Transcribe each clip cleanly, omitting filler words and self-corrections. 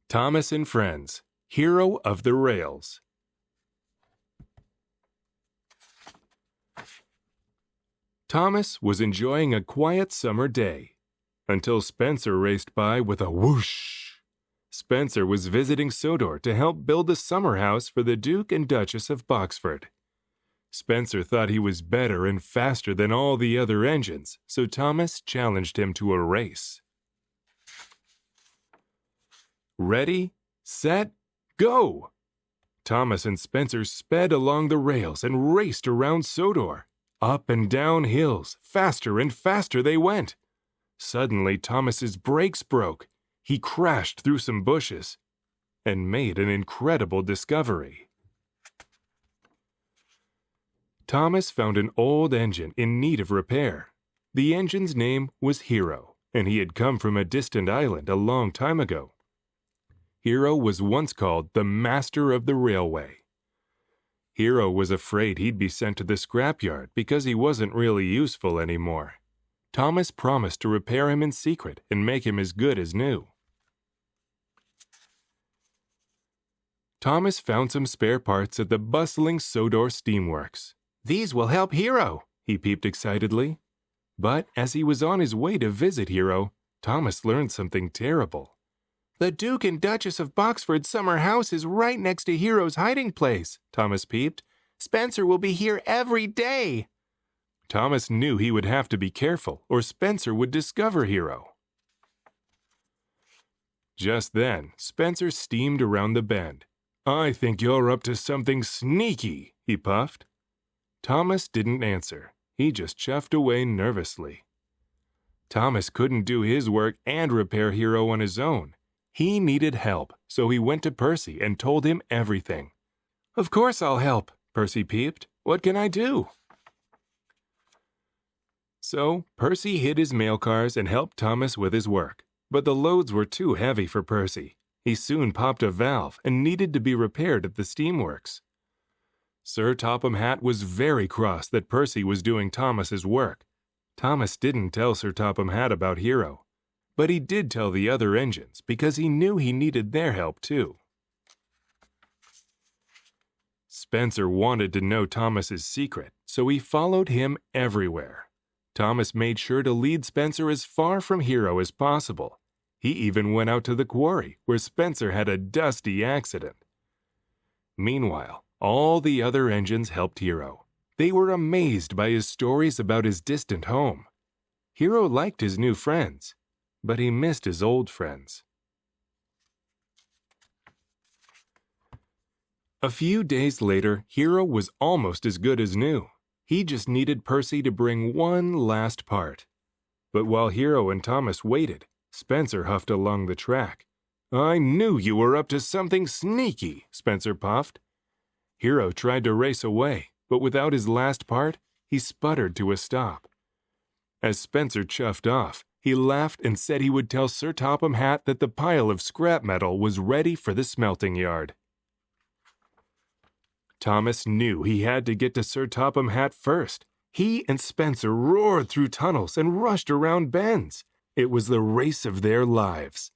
Thomas and Friends, Hero of the Rails. Thomas was enjoying a quiet summer day until Spencer raced by with a whoosh. Spencer was visiting Sodor to help build a summer house for the Duke and Duchess of Boxford. Spencer thought he was better and faster than all the other engines, so Thomas challenged him to a race. Ready, set, go! Thomas and Spencer sped along the rails and raced around Sodor. Up and down hills, faster and faster they went. Suddenly, Thomas's brakes broke. He crashed through some bushes and made an incredible discovery. Thomas found an old engine in need of repair. The engine's name was Hiro, and he had come from a distant island a long time ago. Hiro was once called the Master of the Railway. Hiro was afraid he'd be sent to the scrapyard because he wasn't really useful anymore. Thomas promised to repair him in secret and make him as good as new. Thomas found some spare parts at the bustling Sodor steamworks. "These will help Hiro," he peeped excitedly. But as he was on his way to visit Hiro, Thomas learned something terrible. "The Duke and Duchess of Boxford's summer house is right next to Hiro's hiding place," Thomas peeped. "Spencer will be here every day." Thomas knew he would have to be careful, or Spencer would discover Hiro. Just then, Spencer steamed around the bend. "I think you're up to something sneaky," he puffed. Thomas didn't answer. He just chuffed away nervously. Thomas couldn't do his work and repair Hiro on his own. He needed help, so he went to Percy and told him everything. "Of course I'll help," Percy peeped. "What can I do?" So Percy hid his mail cars and helped Thomas with his work. But the loads were too heavy for Percy. He soon popped a valve and needed to be repaired at the steamworks. Sir Topham Hatt was very cross that Percy was doing Thomas's work. Thomas didn't tell Sir Topham Hatt about Hiro, but he did tell the other engines because he knew he needed their help too. Spencer wanted to know Thomas's secret, so he followed him everywhere. Thomas made sure to lead Spencer as far from Hiro as possible. He even went out to the quarry, where Spencer had a dusty accident. Meanwhile, all the other engines helped Hiro. They were amazed by his stories about his distant home. Hiro liked his new friends, but he missed his old friends. A few days later, Hiro was almost as good as new. He just needed Percy to bring one last part. But while Hiro and Thomas waited, Spencer huffed along the track. "I knew you were up to something sneaky," Spencer puffed. Hiro tried to race away, but without his last part, he sputtered to a stop. As Spencer chuffed off, he laughed and said he would tell Sir Topham Hatt that the pile of scrap metal was ready for the smelting yard. Thomas knew he had to get to Sir Topham Hatt first. He and Spencer roared through tunnels and rushed around bends. It was the race of their lives.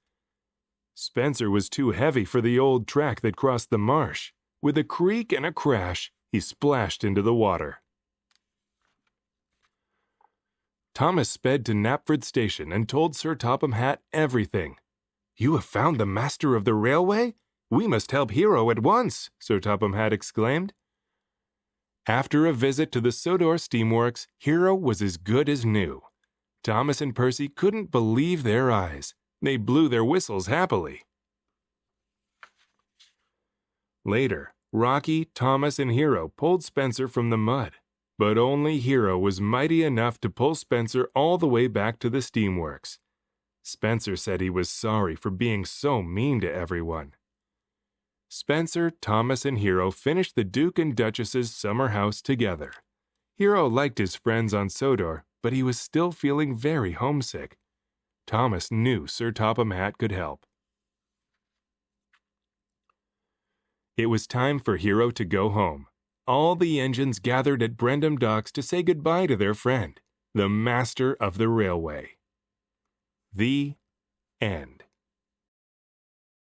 Spencer was too heavy for the old track that crossed the marsh. With a creak and a crash, he splashed into the water. Thomas sped to Knapford Station and told Sir Topham Hatt everything. "You have found the master of the railway? We must help Hiro at once," Sir Topham Hatt exclaimed. After a visit to the Sodor steamworks, Hiro was as good as new. Thomas and Percy couldn't believe their eyes. They blew their whistles happily. Later, Rocky, Thomas, and Hiro pulled Spencer from the mud, but only Hiro was mighty enough to pull Spencer all the way back to the steamworks. Spencer said he was sorry for being so mean to everyone. Spencer, Thomas, and Hiro finished the Duke and Duchess's summer house together. Hiro liked his friends on Sodor, but he was still feeling very homesick. Thomas knew Sir Topham Hatt could help. It was time for Hiro to go home. All the engines gathered at Brendam Docks to say goodbye to their friend, the master of the railway. The end.